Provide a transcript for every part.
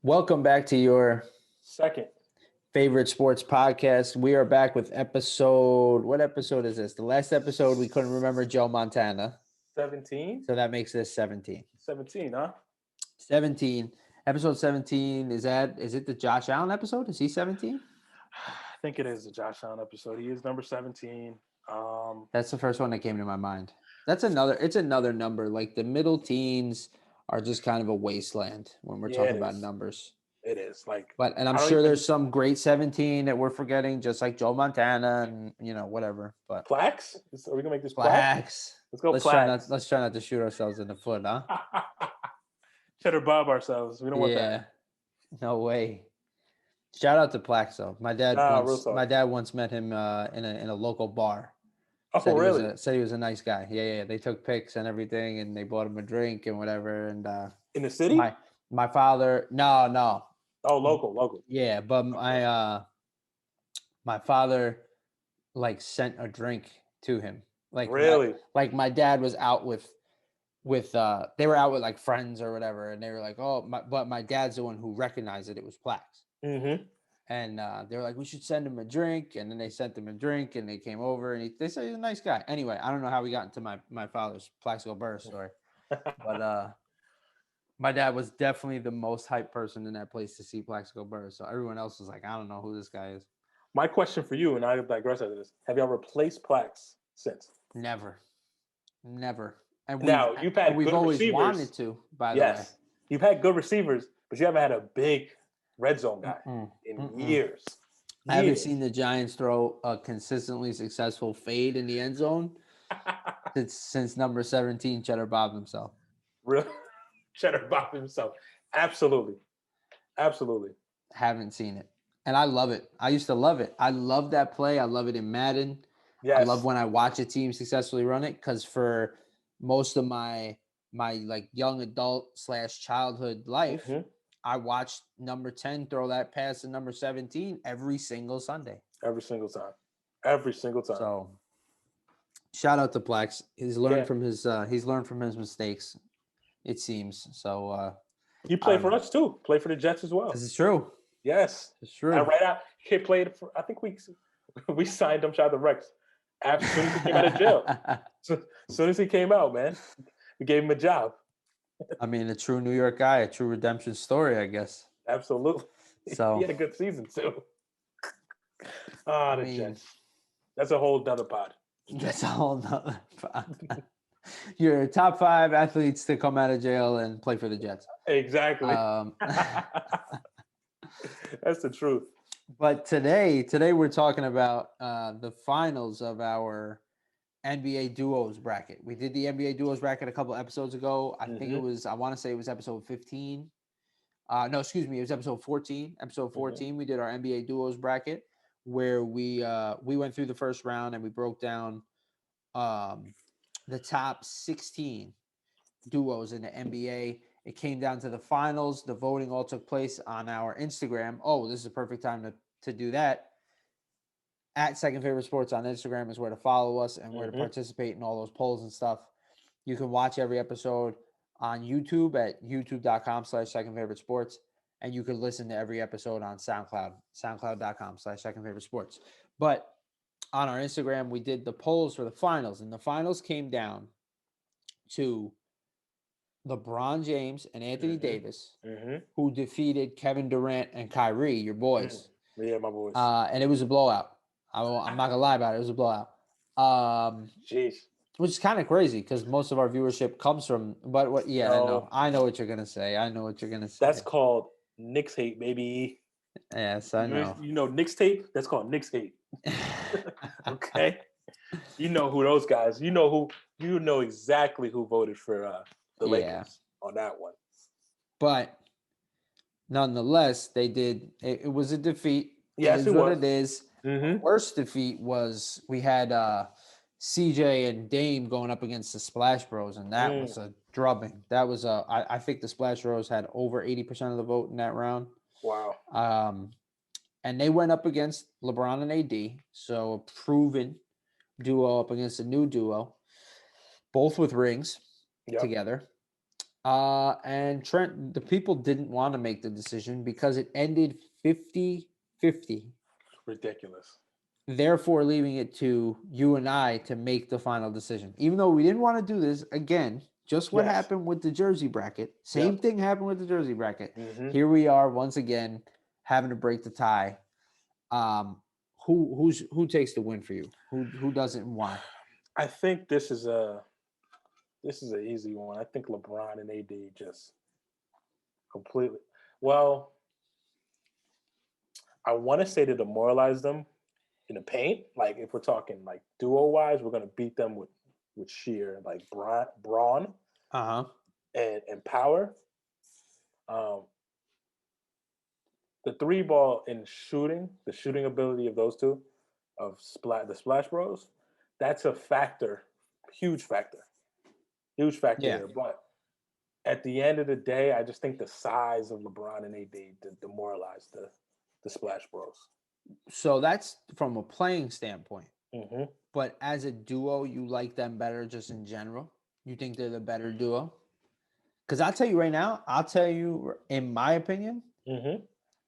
Welcome back to your Second, favorite sports podcast. We are back with what episode is this? The last episode we couldn't remember Joe Montana. 17? So that makes this 17. 17, huh? 17. Episode 17, is it the Josh Allen episode? Is he 17? I think it is the Josh Allen episode. He is number 17. That's the first one that came to my mind. It's another number. Like the middle teens are just kind of a wasteland when we're talking about numbers. It is. And I'm sure there's some great 17 that we're forgetting, just like Joe Montana and whatever. But Plaques? Are we gonna make this Plaques? Let's go. Let's try not to shoot ourselves in the foot, huh? Cheddar Bob ourselves. We don't want that. No way. Shout out to Plaques though. My dad once met him in a local bar. Oh, really? Said he was a nice guy. Yeah. They took pics and everything, and they bought him a drink and whatever. And in the city? My father, no. Oh, local. Yeah, but my father sent a drink to him. Really? My dad was out with they were out with friends or whatever, and they were like, oh, but my dad's the one who recognized that it was Plaques. Mm-hmm. And they were like, we should send him a drink. And then they sent him a drink, and they came over, and they said he's a nice guy. Anyway, I don't know how we got into my father's Plaxico Burress story, but my dad was definitely the most hyped person in that place to see Plaxico Burress. So everyone else was like, I don't know who this guy is. My question for you, and I digress after this: have you ever replaced Plaques since? Never. And we've always wanted to. By the way, you've had good receivers, but you haven't had a big red zone guy in years. I haven't seen the Giants throw a consistently successful fade in the end zone since number 17, Cheddar Bob himself. Really? Cheddar Bob himself. Absolutely. Haven't seen it. And I love it. I used to love it. I love that play. I love it in Madden. Yes. I love when I watch a team successfully run it, because for most of my young adult / childhood life, I watched number 10 throw that pass to number 17 every single Sunday. Every single time. So, shout out to Plaques. He's learned from his mistakes, it seems. So he played for us too. Play for the Jets as well. This is true. Yes, it's true. And right out, he played for. I think we signed him. Shout out to Rex. As soon as he came out of jail. As soon as he came out, man, we gave him a job. I mean, a true New York guy, a true redemption story, I guess. Absolutely. So he had a good season too. Jets. That's a whole nother pod. That's a whole nother pod. Your top 5 athletes to come out of jail and play for the Jets. Exactly. That's the truth. But today we're talking about the finals of our NBA duos bracket. We did the NBA duos bracket a couple episodes ago. I think I want to say it was episode 15. No, excuse me, it was episode 14. Episode 14, we did our NBA duos bracket, where we went through the first round and we broke down the top 16 duos in the NBA. It came down to the finals. The voting all took place on our Instagram. Oh, this is a perfect time to do that. At Second Favorite Sports on Instagram is where to follow us and where to participate in all those polls and stuff. You can watch every episode on YouTube at youtube.com/Second Favorite Sports. And you can listen to every episode on SoundCloud, soundcloud.com/Second Favorite Sports. But on our Instagram, we did the polls for the finals, and the finals came down to LeBron James and Anthony Davis, who defeated Kevin Durant and Kyrie, your boys. Yeah, my boys. And it was a blowout. I'm not gonna lie about it. It was a blowout. Jeez. Which is kind of crazy because most of our viewership comes from. But what? Yeah, no. I know what you're gonna say. That's called Knicks hate, baby. Yes, I know. You know Knicks tape? That's called Knicks hate. Okay. You know who those guys. You know exactly who voted for the Lakers on that one. But nonetheless, they did. It was a defeat. Yes, it is what it is. The worst defeat was we had CJ and Dame going up against the Splash Bros, and that was a drubbing. That was I think the Splash Bros had over 80% of the vote in that round. Wow. And they went up against LeBron and AD, so a proven duo up against a new duo, both with rings together. And Trent, the people didn't want to make the decision because it ended 50-50. Ridiculous. Therefore, leaving it to you and I to make the final decision. Even though we didn't want to do this, again, just what happened with the jersey bracket. Same thing happened with the jersey bracket. Here we are once again having to break the tie. Who takes the win for you? Who doesn't and why? I think this is an easy one. I think LeBron and AD just completely. Well, I want to say to demoralize them in the paint. Like if we're talking like duo wise, we're gonna beat them with sheer like brawn, and power. The three ball in shooting, the shooting ability of those two, of the Splash Bros, that's a factor, huge factor here. But at the end of the day, I just think the size of LeBron and AD demoralized the Splash Bros. So that's from a playing standpoint. But as a duo, you like them better just in general? You think they're the better duo? Because I'll tell you right now, in my opinion,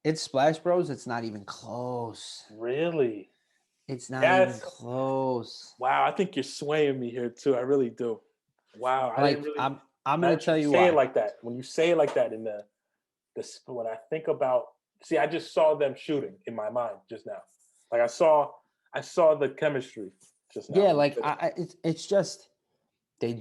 it's Splash Bros. It's not even close. Really? It's not even close. Wow, I think you're swaying me here too. I really do. Wow, I didn't really. I'm going to tell you why. Say it like that. When you say it like that in the when I think about, see, I just saw them shooting in my mind just now. Like I saw the chemistry just now. Yeah, like it's just they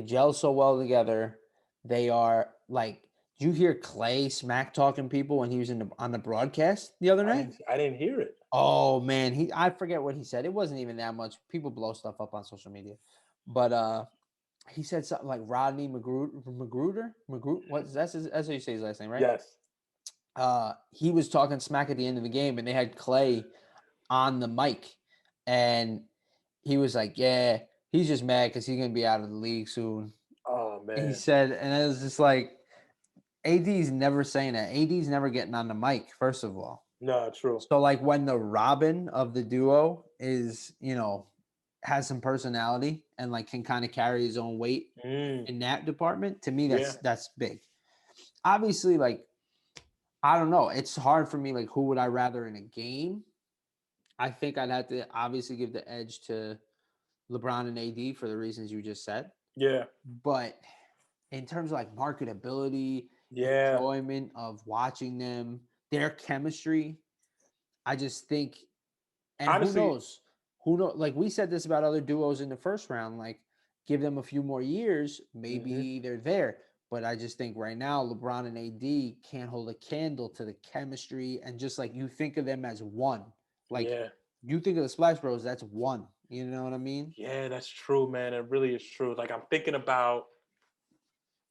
gel so well together. They are like. Did you hear Clay smack talking people when he was on the broadcast the other night? I didn't hear it. Oh man, I forget what he said. It wasn't even that much. People blow stuff up on social media, but he said something like Rodney Magruder. That's how you say his last name, right? Yes. He was talking smack at the end of the game, and they had Clay on the mic, and he was like, "Yeah, he's just mad because he's gonna be out of the league soon." Oh man. He said, and it was just like, AD's never saying that. AD's never getting on the mic, first of all. No, true. So like when the Robin of the duo is, has some personality and like can kind of carry his own weight in that department, to me that's big. Obviously, like I don't know. It's hard for me. Like, who would I rather in a game? I think I'd have to obviously give the edge to LeBron and AD for the reasons you just said. Yeah. But in terms of like marketability, enjoyment of watching them, their chemistry, I just think, and honestly, who knows? Like we said this about other duos in the first round, like give them a few more years, maybe they're there. But I just think right now, LeBron and AD can't hold a candle to the chemistry, and just like you think of them as one, like you think of the Splash Bros, that's one. You know what I mean? Yeah, that's true, man. It really is true. Like I'm thinking about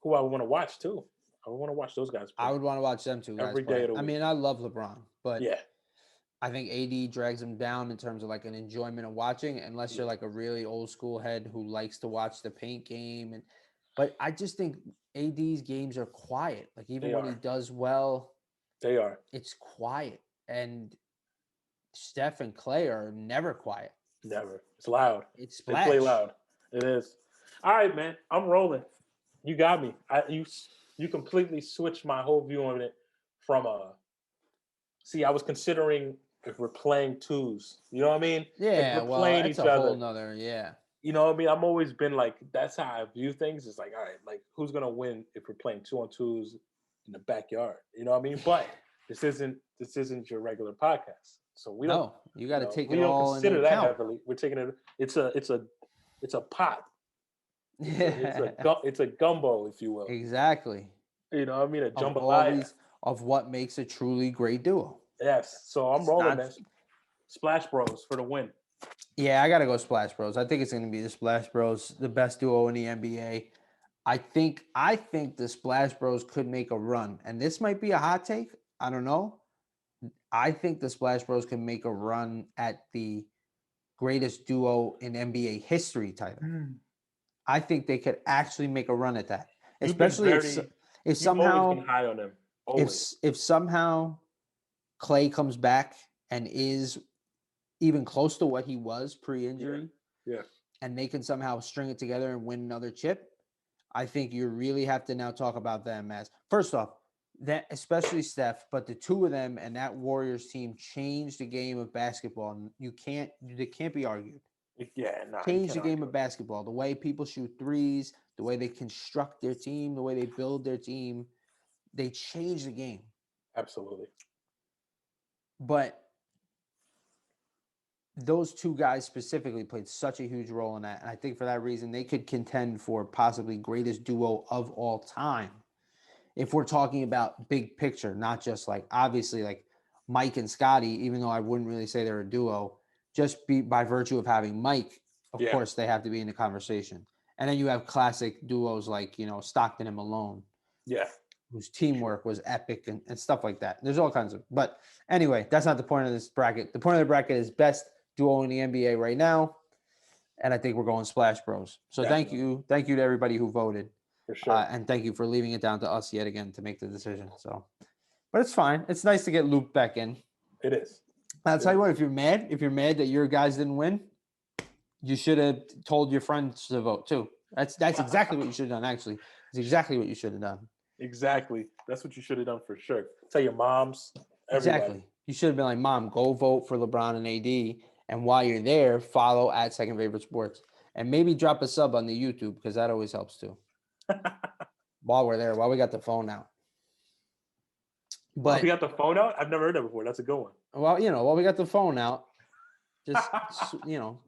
who I want to watch too. I want to watch those guys play. I would want to watch them too. Every day of the week. I mean, I love LeBron, but I think AD drags him down in terms of like an enjoyment of watching, unless you're like a really old school head who likes to watch the paint game. But I just think AD's games are quiet. Like even when he does well, they are. It's quiet. And Steph and Clay are never quiet. Never. It's loud. It's splash. They play loud. It is. All right, man. I'm rolling. You got me. You completely switched my whole view on it from see, I was considering if we're playing twos. You know what I mean? Yeah, if we're playing it's each other. Whole nother, You know what I mean? I've always been like, that's how I view things. It's like, all right, like who's gonna win if we're playing 2-on-2s in the backyard? You know what I mean? But this isn't your regular podcast. So we don't. No, you got to take it all. We don't consider that heavily. We're taking it. It's a pot. It's a gumbo, if you will. Exactly. You know what I mean? A jambalaya of what makes a truly great duo. Yes. So I'm rolling, man. Splash Bros for the win. Yeah, I got to go Splash Bros. I think it's going to be the Splash Bros, the best duo in the NBA. I think the Splash Bros could make a run. And this might be a hot take. I don't know. I think the Splash Bros can make a run at the greatest duo in NBA history title. I think they could actually make a run at that. Especially if somehow been high on them. If somehow Clay comes back and is even close to what he was pre-injury, yeah, and they can somehow string it together and win another chip, I think you really have to now talk about them as first off, that especially Steph, but the two of them and that Warriors team changed the game of basketball. And they can't be argued. Yeah, nah, you Change can't the game argue of with that. basketball. The way people shoot threes, the way they construct their team, the way they build their team, they change the game. Absolutely. But those two guys specifically played such a huge role in that. And I think for that reason, they could contend for possibly greatest duo of all time. If we're talking about big picture, not just like obviously like Mike and Scotty, even though I wouldn't really say they're a duo, just be by virtue of having Mike, of Yeah. course, they have to be in the conversation. And then you have classic duos like, Stockton and Malone, Yeah. whose teamwork was epic and stuff like that. There's all kinds of, but anyway, that's not the point of this bracket. The point of the bracket is best duo in the NBA right now. And I think we're going Splash Bros. So Definitely. thank you to everybody who voted. For sure. And thank you for leaving it down to us yet again to make the decision. So, but it's fine. It's nice to get looped back in. It is. I'll tell you what, if you're mad that your guys didn't win, you should have told your friends to vote too. That's exactly what you should have done, actually. It's exactly what you should have done. Exactly. That's what you should have done for sure. Tell your moms, everybody. Exactly. You should have been like, Mom, go vote for LeBron and AD. And while you're there, follow at Second Favorite Sports. And maybe drop a sub on the YouTube because that always helps too. While we're there, while we got the phone out. But we got the phone out? I've never heard that before. That's a good one. Well, while we got the phone out, just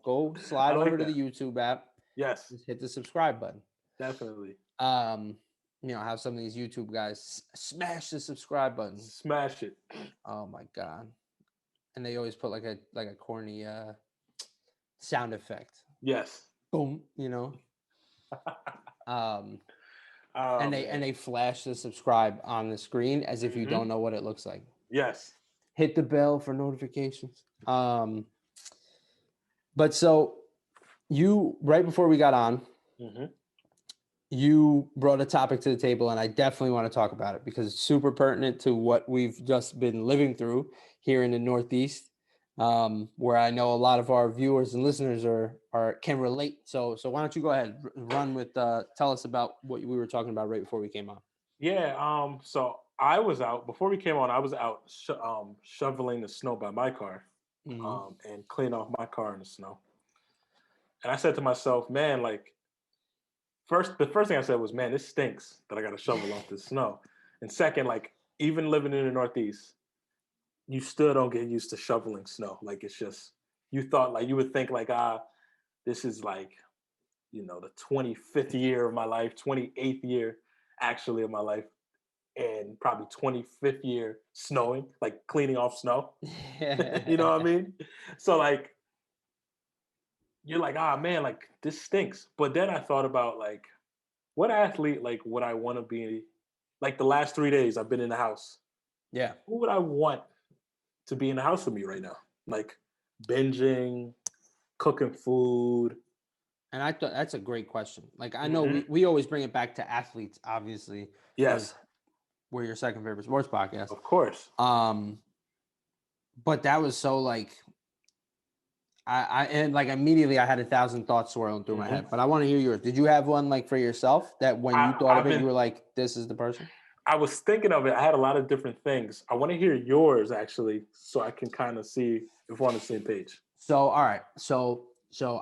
go slide over to the YouTube app. Yes. Just hit the subscribe button. Definitely. Have some of these YouTube guys smash the subscribe button. Smash it. Oh my God. And they always put like a corny sound effect. Yes. Boom, and they flash the subscribe on the screen as if you don't know what it looks like. Yes. Hit the bell for notifications. But so you, right before we got on, you brought a topic to the table, and I definitely want to talk about it because it's super pertinent to what we've just been living through here in the Northeast, where I know a lot of our viewers and listeners can relate. So why don't you go ahead, run with, tell us about what we were talking about right before we came on. Yeah. So I was out before we came on. I was out shoveling the snow by my car, and cleaning off my car in the snow. And I said to myself, man, like, the first thing I said was, man, this stinks that I got to shovel off this snow. And second, like, even living in the Northeast, you still don't get used to shoveling snow. Like, it's just, you would think like, this is like, the 25th year of my life, 28th year actually of my life, and probably 25th year snowing, like cleaning off snow. You know what I mean? So like, you're like, man, like this stinks. But then I thought about like, what athlete like would I want to be? Like the last 3 days I've been in the house. Yeah. Who would I want to be in the house with me right now? Like binging, cooking food. And I thought that's a great question. Like I know we always bring it back to athletes, obviously. Yes. We're your second favorite sports podcast. Of course. But that was so like and like immediately I had 1,000 thoughts swirling through my head. But I want to hear yours. Did you have one like for yourself that when you thought of it, you were like, this is the person? I was thinking of it. I had a lot of different things. I want to hear yours actually, so I can kind of see if we're on the same page. So all right. So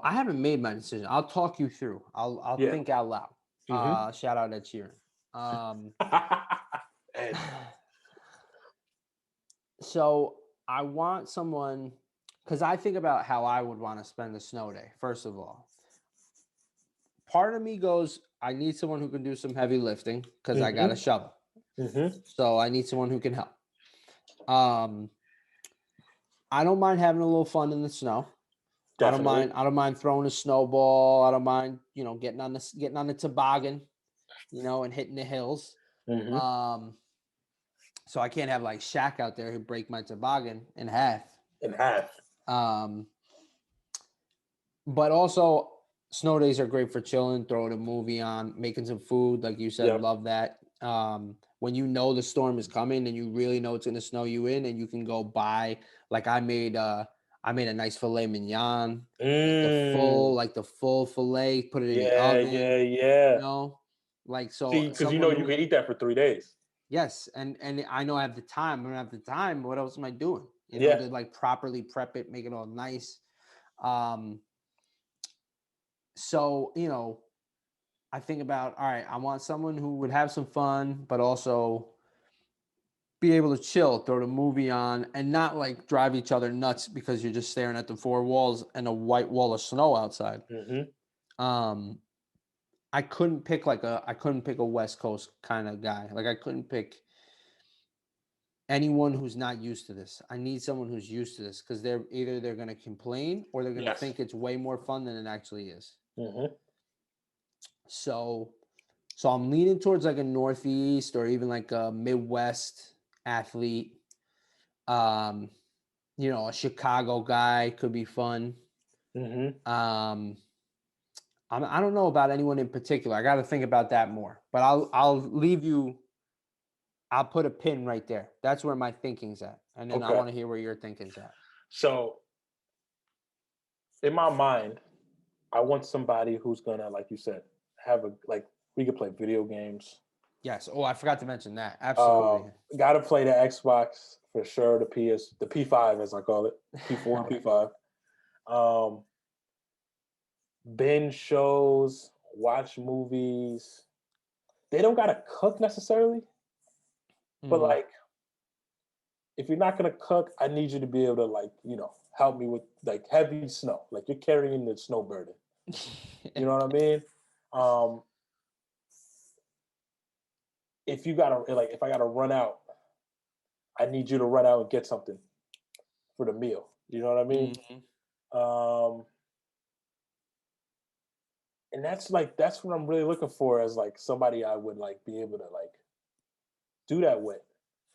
I haven't made my decision. I'll talk you through. I'll think out loud. Shout out Ed Sheeran. Ed. So I want someone, because I think about how I would want to spend a snow day. First of all, part of me goes, I need someone who can do some heavy lifting because I got a shovel. So I need someone who can help. I don't mind having a little fun in the snow. Definitely. I don't mind throwing a snowball. I don't mind, getting on the toboggan, and hitting the hills. So I can't have like Shaq out there who break my toboggan in half. But also snow days are great for chilling, throwing a movie on, making some food, like you said, love that. When you know the storm is coming and you really know it's gonna snow you in, and you can go buy, like I made a nice filet mignon, like the full filet, put it in the oven. Yeah. Like, so See, because you know someone you who, can eat that for 3 days. yes, and I know I have the time. I don't have the time. What else am I doing? You know, Yeah. to like properly prep it, make it all nice. Um, so you know, I think about, all right, I want someone who would have some fun, but also be able to chill, throw the movie on, and not like drive each other nuts because you're just staring at the four walls and a white wall of snow outside. Mm-hmm. Um, I couldn't pick a West Coast kind of guy. Like I couldn't pick anyone who's not used to this. I need someone who's used to this because they're gonna complain or they're gonna Yes. think it's way more fun than it actually is. Mm-hmm. So I'm leaning towards like a Northeast or even like a Midwest athlete. Um, you know, a Chicago guy could be fun. Mm-hmm. I don't know about anyone in particular. I got to think about that more. But I'll leave you. I'll put a pin right there. That's where my thinking's at, and then I Okay. want to hear where your thinking's at. So in my mind, I want somebody who's gonna, like you said, have a like we could play video games. Yes. Oh, I forgot to mention that. Absolutely. Got to play the Xbox for sure. The P5 as I call it, P4, P5. Um, binge shows, watch movies. They don't gotta cook necessarily, but Mhm. like if you're not gonna cook, I need you to be able to like help me with like heavy snow. Like you're carrying the snow burden. You know what I mean? Um, if you gotta like if I gotta run out, I need you to run out and get something for the meal. You know what I mean? Mhm. Um, and that's what I'm really looking for as like somebody I would like be able to like do that with.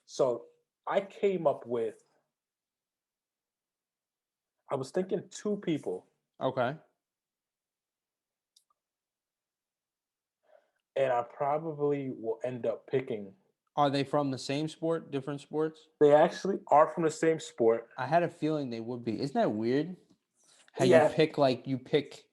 So I came up with I was thinking two people, Okay. and I probably will end up picking. Are they from the same sport, different sports? They actually are from the same sport. I had a feeling they would be. Isn't that weird? How Yeah, you pick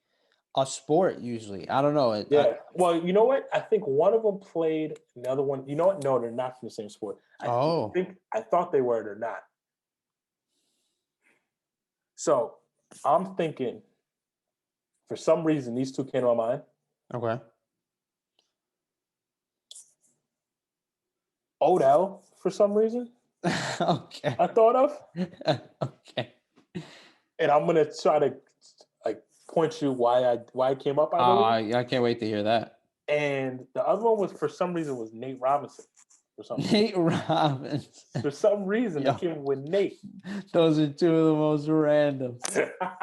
a sport usually. I don't know. yeah. Well, you know what? I think one of them played, and the other one. You know what? No, they're not from the same sport. Oh, I thought they were. They're not. So I'm thinking, for some reason, these two came to my mind. okay. Odell, for some reason, Okay. I thought of, Okay. and I'm gonna try to like point you why I came up. I believe. I can't wait to hear that. And the other one was for some reason was Nate Robinson. For some reason. Nate Robbins. For some reason, I Yo, came up with Nate. those are two of the most random.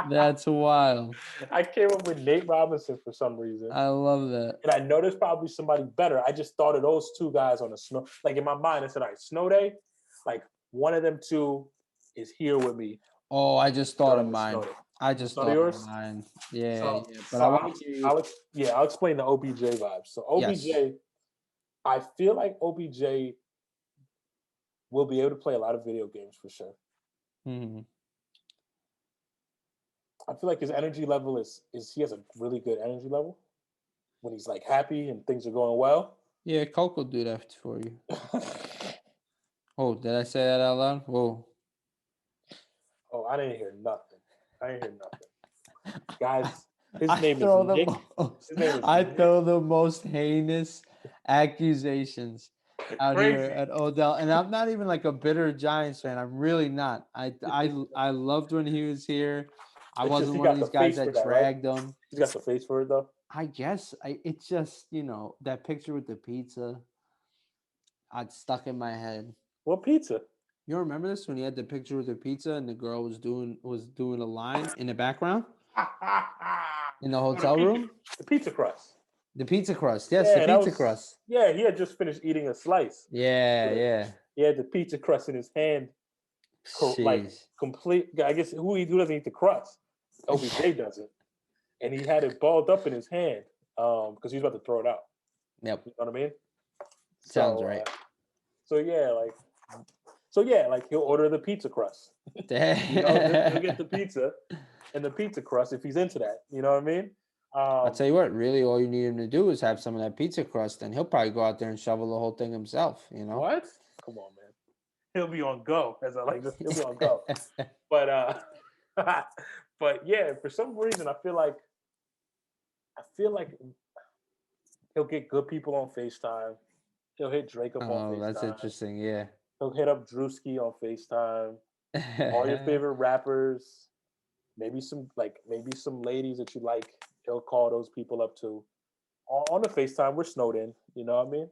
That's wild. I came up with Nate Robinson for some reason. I love that. And I know there's probably somebody better. I just thought of those two guys on a snow. Like in my mind, I said, all right, snow day. Like one of them two is here with me Oh, I just thought of during the snow mine. day. I just Thought of thought of yours? mine. Yeah, So, yeah. But so I want to hear you. I'll explain the OBJ vibes. So OBJ, Yes. I feel like OBJ will be able to play a lot of video games for sure. Hmm. I feel like his energy level is he has a really good energy level when he's like happy and things are going well. Yeah, Coke will do that for you. Oh, did I say that out loud? Whoa. Oh, I didn't hear nothing. I didn't hear nothing. Guys, his I name is throw Nick. His name is I Nick. throw the most heinous accusations out Crazy. here at Odell, and I'm not even like a bitter Giants fan. I'm really not. I loved when he was here. I It's just wasn't he one of got these the guys face that for that, right? dragged him. He's got the face for it though. I guess it's just that picture with the pizza. I'd stuck in my head. What pizza? You remember this when he had the picture with the pizza and the girl was doing a line in the background in the hotel room? The pizza crust. The pizza crust. Yes, Yeah, the pizza crust. Yeah, he had just finished eating a slice. Yeah, yeah. He had the pizza crust in his hand, like Jeez. complete. I guess who doesn't eat the crust? OBJ doesn't, and he had it balled up in his hand because he was about to throw it out. Yep. You know what I mean? Sounds right. So yeah, like he'll order the pizza crust. He'll get the pizza and the pizza crust if he's into that. You know what I mean? I'll tell you what, really, all you need him to do is have some of that pizza crust, and he'll probably go out there and shovel the whole thing himself, you know? What? Come on, man. He'll be on go, as I like to. He'll be on go. But but yeah, for some reason, I feel like he'll get good people on Facetime. He'll hit Drake up on Oh, that's Facetime. interesting. Yeah. He'll hit up Drewski on Facetime. All your favorite rappers, maybe some ladies that you like. He'll call those people up too on the Facetime. We're snowed in. You know what I mean?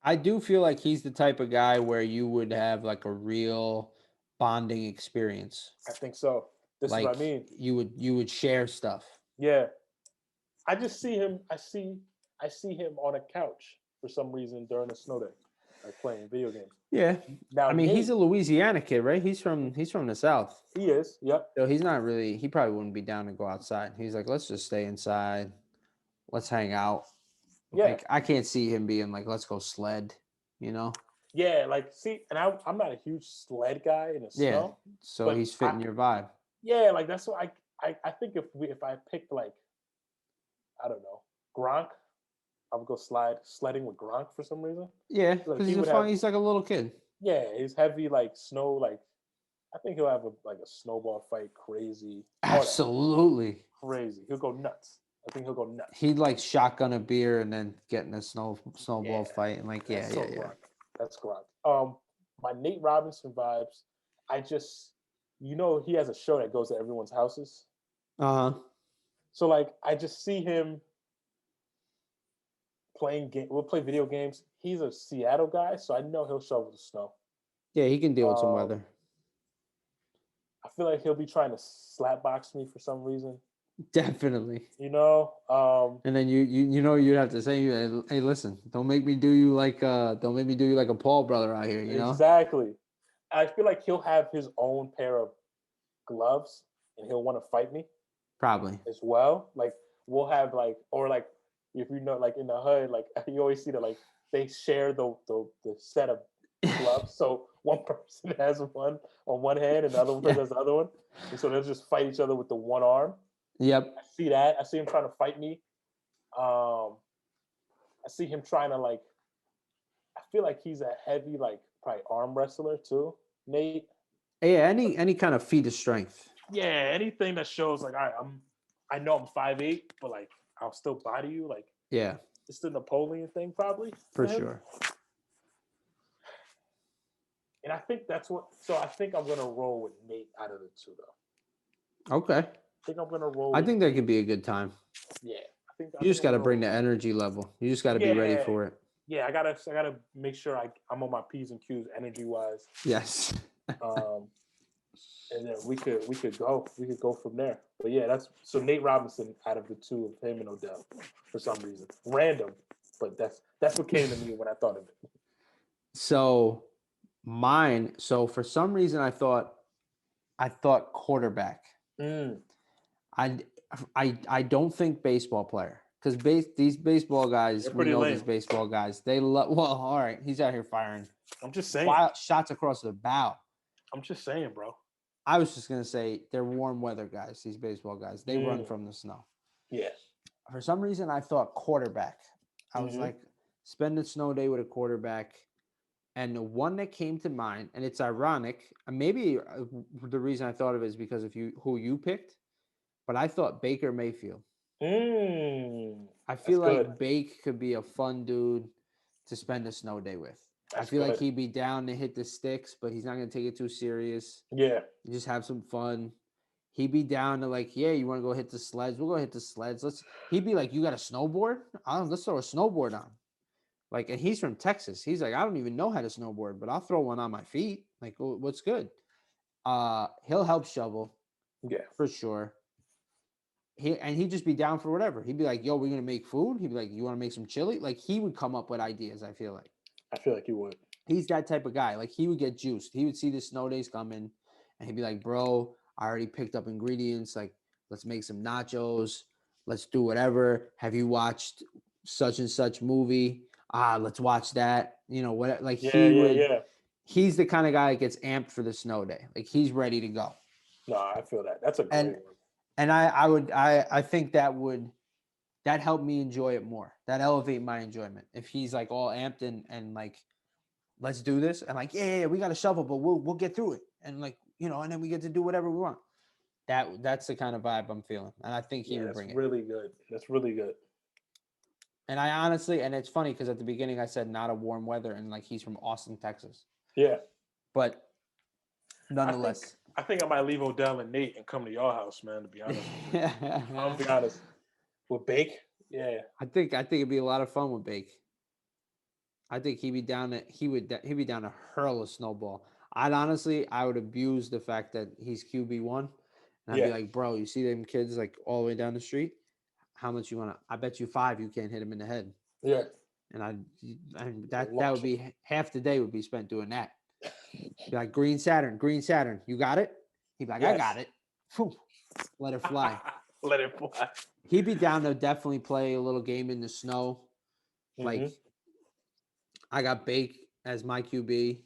I do feel like he's the type of guy where you would have like a real bonding experience. I think so. This is what I Like mean. you would share stuff. Yeah, I just see him. I see him on a couch for some reason during a snow day, like playing video games. Yeah. Now I mean, he's Nate, a Louisiana kid, right? He's from the South. he is. Yep. So he's not really he probably wouldn't be down to go outside. He's like, let's just stay inside. Let's hang out. Yeah. Like I can't see him being like, let's go sled, you know? Yeah. Like, see, and I'm not a huge sled guy in the Yeah. snow. So But he's fitting your vibe. Yeah, like that's what I think if I picked like, I don't know, Gronk, I would go sledding with Gronk for some reason. Yeah, Like because he would he's like a little kid. Yeah, he's heavy like snow. Like I think he'll have a snowball fight, crazy, all that. Absolutely. Crazy. He'll go nuts. I think he'll go nuts. He'd like shotgun a beer and then get in a snowball Yeah, fight and like That's yeah. Gronk. That's Gronk. My Nate Robinson vibes. I just, he has a show that goes to everyone's houses. Uh-huh. So like, I just see him We'll play video games. He's a Seattle guy, so I know he'll shovel the snow. Yeah, he can deal with some Um, weather. I feel like he'll be trying to slap box me for some reason. Definitely. And And then you'd have to say, hey, listen, don't make me do you like a Paul brother out here, you know? exactly. I feel like he'll have his own pair of gloves, and he'll want to fight me Probably. as well. Like we'll have like if like in the hood, like you always see that like they share the set of gloves. So one person has one on one hand and the other person has the other one. And so they'll just fight each other with the one arm. Yep. I see that. I see him trying to fight me. I see him trying to I feel like he's a heavy, probably arm wrestler too, Nate. Yeah, any kind of feat of strength. Yeah, anything that shows all right, I know I'm 5'8", but I'll still body you. Yeah, It's the Napoleon thing, probably. for him. sure. And I think I think I'm gonna roll with Nate out of the two though. Okay. I think I'm gonna roll. I think that could be a good time. Yeah, I You just got to I'm bring gonna the energy level. You just got to be ready Yeah. for it. Yeah, I gotta make sure I'm on my P's and Q's energy wise. Yes. And then we could go from there. But yeah, so Nate Robinson out of the two of him and Odell for some reason. Random, but that's what came to me when I thought of it. So for some reason I thought quarterback. I don't think baseball player because these baseball guys, They're we pretty know lame. these baseball guys, they love. Well, all right, he's out here firing I'm just saying. wild shots across the bow. I'm just saying, bro. I was just gonna say they're warm weather guys. These baseball guys, they run from the snow. Yeah. For some reason, I thought quarterback. I was Mhm. like, spend a snow day with a quarterback. And the one that came to mind, and it's ironic, maybe the reason I thought of it is because of who you picked, but I thought Baker Mayfield. I feel That's like good. Bake could be a fun dude to spend a snow day with. I feel like he'd be down to hit the sticks, but he's not going to take it too serious. Yeah. Just have some fun. He'd be down to yeah, you want to go hit the sleds? We'll go hit the sleds. He'd be like, you got a snowboard? Let's throw a snowboard on. And he's from Texas. He's like, I don't even know how to snowboard, but I'll throw one on my feet. What's good? He'll help shovel. Yeah. For sure. He'd just be down for whatever. He'd be like, yo, we're going to make food. He'd be like, you want to make some chili? He would come up with ideas, I feel like. I feel like he would. He's that type of guy. He would get juiced. He would see the snow days coming, and he'd be like, bro, I already picked up ingredients. Let's make some nachos. Let's do whatever. Have you watched such and such movie? Let's watch that. What? He's the kind of guy that gets amped for the snow day. He's ready to go. No, I feel that. That's a great one. And I think that would that helped me enjoy it more. That elevate my enjoyment. If he's like all amped and like, let's do this, and like, yeah, we got to shovel, but we'll get through it, and like, and then we get to do whatever we want. That's the kind of vibe I'm feeling, and I think he would bring it. Really good. That's really good. And I honestly, and it's funny because at the beginning I said not a warm weather, and like he's from Austin, Texas. Yeah, but nonetheless, I think I might leave Odell and Nate and come to your house, man. To be honest, I'll be honest. With Bake, yeah, I think it'd be a lot of fun with Bake. I think he'd be down to hurl a snowball. I would abuse the fact that he's QB1, and I'd be like, bro, you see them kids like all the way down the street? How much you want to? I bet you 5 you can't hit him in the head. Yeah, and that would be half the day would be spent doing that. Be like, Green Saturn, you got it? He'd be like, I got it. Whew. Let it fly. Let it fly. He'd be down to definitely play a little game in the snow. Like, I got Bake as my QB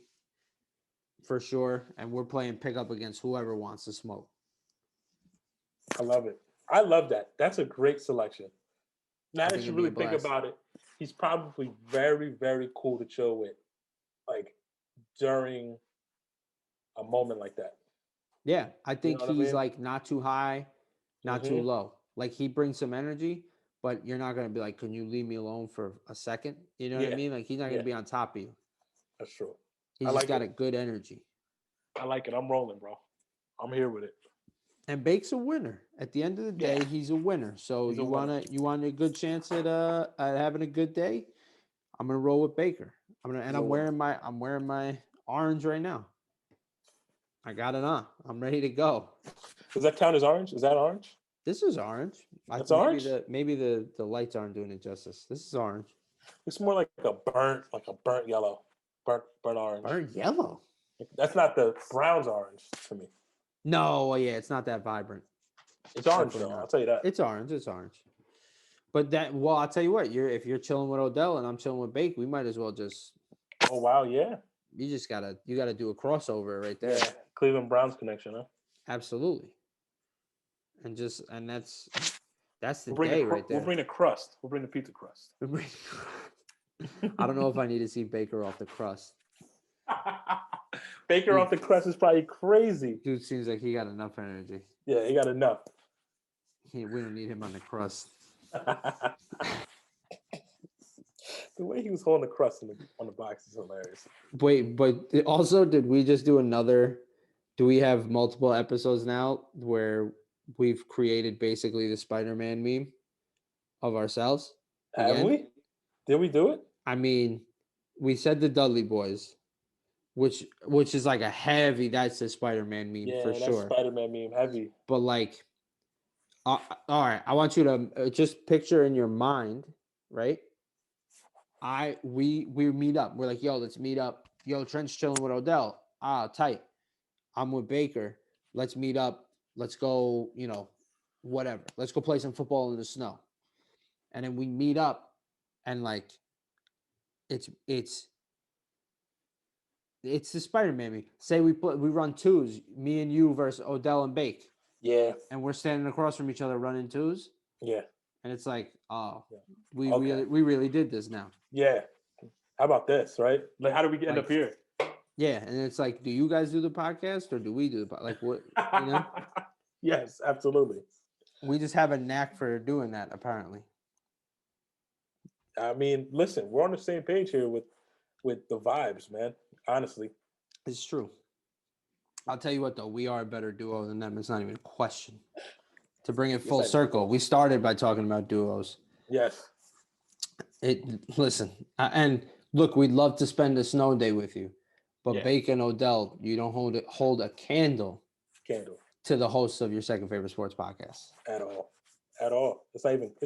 for sure, and we're playing pickup against whoever wants to smoke. I love it. I love that. That's a great selection. Now that you really think about it, he's probably very, very cool to chill with, like during a moment like that. Yeah, I think he's like not too high, not too low. Like he brings some energy, but you're not gonna be like, can you leave me alone for a second? You know what I mean? Like he's not gonna be on top of you. That's true. He's just got a good energy. I like it. I'm rolling, bro. I'm here with it. And Bake's a winner. At the end of the day, he's a winner. So you want a good chance at having a good day? I'm gonna roll with Baker. I'm wearing my orange right now. I got it on. I'm ready to go. Does that count as orange? Is that orange? This is orange. It's orange? Maybe the lights aren't doing it justice. This is orange. It's more like a burnt yellow. Burnt orange. Burnt yellow? That's not the Browns orange to me. No, yeah, it's not that vibrant. It's orange though, I'll tell you that. It's orange. But I'll tell you what, if you're chilling with Odell and I'm chilling with Bake, we might as well just. Oh wow, yeah. You gotta do a crossover right there. Yeah, Cleveland Browns connection, huh? Absolutely. And that's the day right there. We'll bring the crust. We'll bring the pizza crust. I don't know if I need to see Baker off the crust. Baker off the crust is probably crazy. Dude seems like he got enough energy. Yeah, he got enough. We don't need him on the crust. The way he was holding the crust on the box is hilarious. Wait, but also, did we just do another? Do we have multiple episodes now where we've created basically the Spider-Man meme of ourselves? Have we? Did we do it? I mean, we said the Dudley Boys, which is like a heavy. That's the Spider-Man meme for sure. Yeah, Spider-Man meme heavy. But like, all right, I want you to just picture in your mind, right? We meet up. We're like, yo, let's meet up. Yo, Trent's chilling with Odell. Tight. I'm with Baker. Let's meet up. Let's go, whatever. Let's go play some football in the snow. And then we meet up and like it's the Spider-Man meme. Say we run twos, me and you versus Odell and Bake. Yeah. And we're standing across from each other running twos. Yeah. And it's like, we really did this now. Yeah. How about this, right? Like, how do we end up here? Yeah, and it's like, do you guys do the podcast or do we do the podcast? Like, what, Yes, absolutely. We just have a knack for doing that, apparently. I mean, listen, we're on the same page here with the vibes, man. Honestly. It's true. I'll tell you what, though. We are a better duo than them. It's not even a question. To bring it full circle, we started by talking about duos. Yes. Listen, and look, we'd love to spend a snow day with you, but Bake and Odell, you don't hold a candle to the hosts of your second favorite sports podcast at all. It's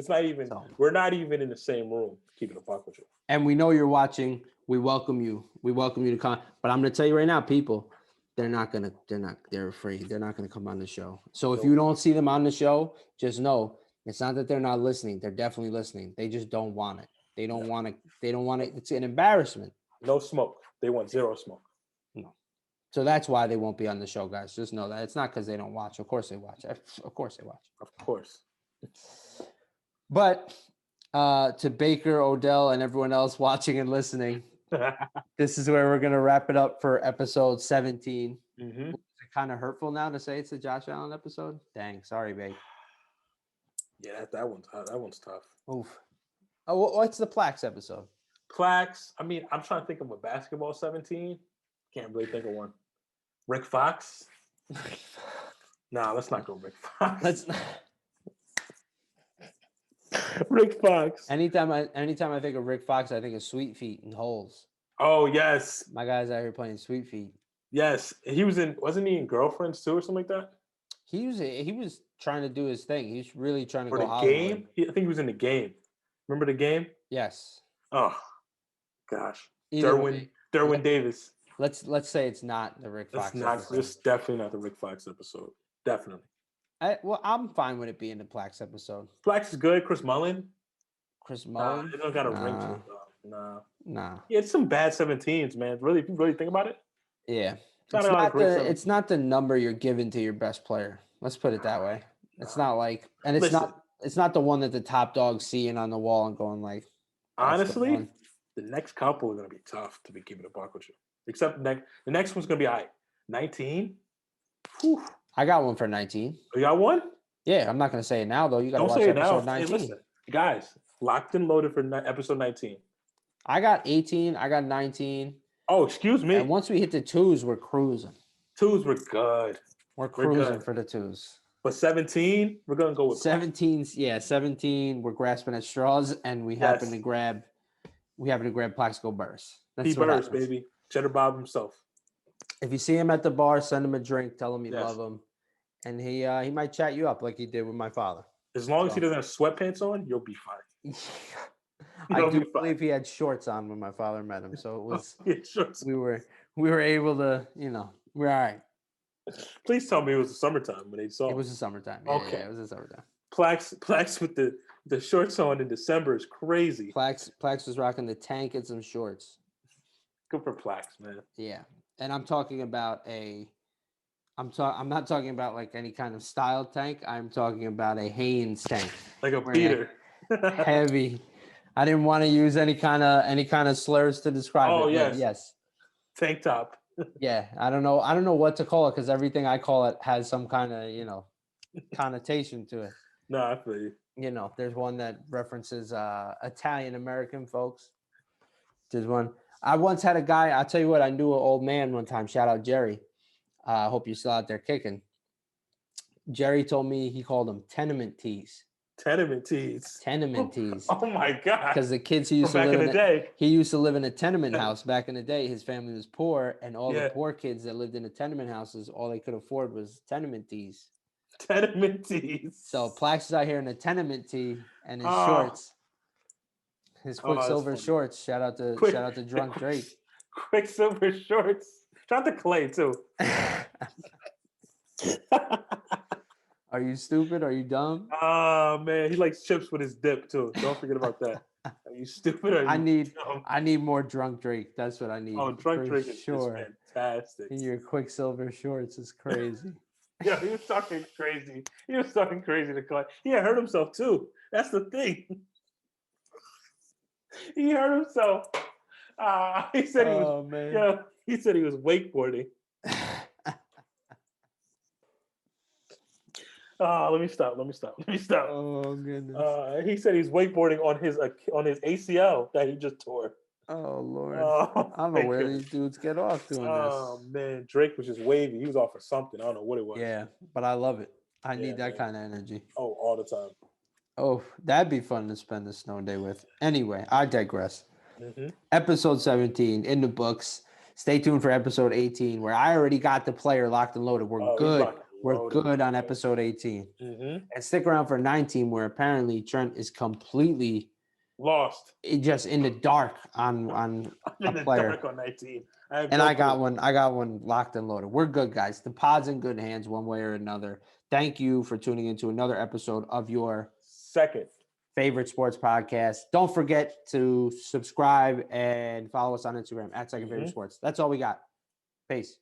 not even. So, we're not even in the same room. Keeping a buck with you. And we know you're watching. We welcome you. We welcome you to come. But I'm going to tell you right now, people, they're afraid. They're not going to come on the show. So if you don't see them on the show, just know it's not that they're not listening. They're definitely listening. They just don't want it. They don't want it. It's an embarrassment. No smoke. They want zero smoke. No. So that's why they won't be on the show, guys. Just know that it's not because they don't watch. Of course they watch. Of course they watch. Of course. But to Baker, Odell, and everyone else watching and listening, this is where we're going to wrap it up for episode 17. Mm-hmm. Is it kind of hurtful now to say it's a Josh Allen episode? Dang, sorry, babe. Yeah, that one's tough. Oof. Oh, what's the Plax episode? Plax. I mean, I'm trying to think of a basketball 17. Can't really think of one. Rick Fox. Nah, let's not go Rick Fox. Let's. Rick Fox. Anytime I think of Rick Fox, I think of Sweet Feet and Holes. Oh yes, My guy's out here playing Sweet Feet. yes. Wasn't he in Girlfriends too, or something like that? He was trying to do his thing. He's really trying to Or go the Hollywood. game? I think he was in the game. Remember the game? Yes. Oh, gosh. Either way, Derwin Davis. Let's say it's not the Rick Fox episode. It's definitely not the Rick Fox episode. Definitely. I'm fine with it being the Plax episode. Plax is good. Chris Mullin. Chris Mullin. It don't got a ring to it though. Nah. Yeah, it's some bad 17s, man. Really, if you really think about it. Yeah. It's not the number you're giving to your best player. Let's put it that way. It's not like, and it's not the one that the top dog's seeing on the wall and going like. Honestly, the next couple are gonna be tough to be keeping a buck with you. Except the next one's gonna be 19. Whew. I got one for 19. You got one? Yeah, I'm not gonna say it now though. You gotta Don't watch say it now. episode 19. Hey, listen, guys, locked and loaded for episode 19. I got 18. I got 19. Oh, excuse me. And once we hit the 2s, we're cruising. 2s were good. We're cruising for the 2s. But 17, we're gonna go with 17's. Yeah, 17. We're grasping at straws, and we happen to grab Plaxico Burress. P. Burress, baby, Cheddar Bob himself. If you see him at the bar, send him a drink. Tell him you love him, and he might chat you up like he did with my father. As long as he doesn't have sweatpants on, you'll be fine. I do believe he had shorts on when my father met him, so it was shorts. we were able to, we're all right. Please tell me it was the summertime when they saw. It was the summertime. Okay, yeah, it was the summertime. Plax with the shorts on in December is crazy. Plax was rocking the tank and some shorts. Good for Plax, man. Yeah, and I'm talking about I'm not talking about like any kind of style tank. I'm talking about a Hanes tank, like a beater, heavy. I didn't want to use any kind of slurs to describe it. Oh yes, yes, tank top. Yeah, I don't know what to call it because everything I call it has some kind of connotation to it. No, I feel you. There's one that references Italian American folks. There's one. I once had a guy. I'll tell you what. I knew an old man one time. Shout out Jerry. I hope you're still out there kicking. Jerry told me he called them tenement tees. Tenement tees. Tenement tees. Oh my god! Because the kids he used to back live in the day, he used to live in a tenement house back in the day. His family was poor, and all Yeah. the poor kids that lived in the tenement houses, all they could afford was tenement tees. Tenement tees. So Plax is out here in a tenement tee and his shorts, his Quicksilver shorts. Shout out to Drunk Drake. Quicksilver shorts. Shout out to Clay too. Are you stupid? Are you dumb? Oh man, he likes chips with his dip too. Don't forget about that. Are you stupid? Or are you dumb? I need more Drunk Drake. That's what I need. Oh, Drunk Drake is fantastic. And your Quicksilver shorts is crazy. Yeah, he was talking crazy. He was talking crazy to Clay. He had hurt himself too. That's the thing. He hurt himself. He said he was. Man. Yeah, he said he was wakeboarding. Let me stop. Oh goodness. He said he's wakeboarding on his ACL that he just tore. Oh Lord. Oh, I don't know where these dudes get off doing this. Oh man, Drake was just wavy. He was off for something. I don't know what it was. Yeah, but I love it. I need that kind of energy. Oh, all the time. Oh, that'd be fun to spend a snow day with. Anyway, I digress. Mm-hmm. Episode 17 in the books. Stay tuned for episode 18, where I already got the player locked and loaded. We're good. We're good on episode 18. Mm-hmm. And stick around for 19, where apparently Trent is completely lost, just in the dark on a player. Dark on 19. I got one locked and loaded. We're good, guys. The pod's in good hands one way or another. Thank you for tuning into another episode of your second favorite sports podcast. Don't forget to subscribe and follow us on Instagram at Second Favorite Sports. That's all we got. Peace.